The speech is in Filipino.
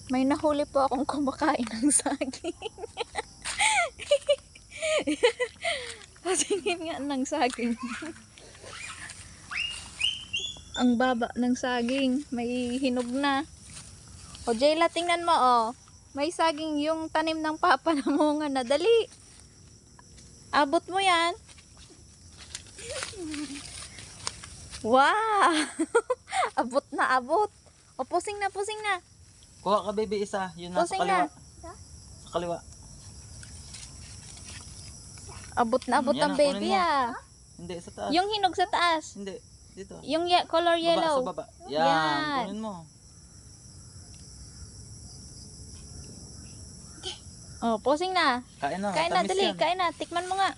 May nahuli po akong kumakain ng saging. Pasingin nga ng saging. Ang baba ng saging. May hinog na. O Jayla, tingnan mo oh. May saging yung tanim ng papa na munga na. Dali. Abot mo yan. Wow. Abot na abot. O pusing na, pusing na. Kuha ka baby isa. Yun nasa Pusing kaliwa. na. Sa kaliwa. Abot na abot Yan ang na, kunin baby mo. ah. Hindi, sa taas. Yung hinog sa taas. Hindi, dito. Yung color Baba, yellow. sa baba. Yan, Yan. kunin mo. Oh, pusing na. Kain na, Kain na, tamis dali. yan. Kain na. Tikman mo nga.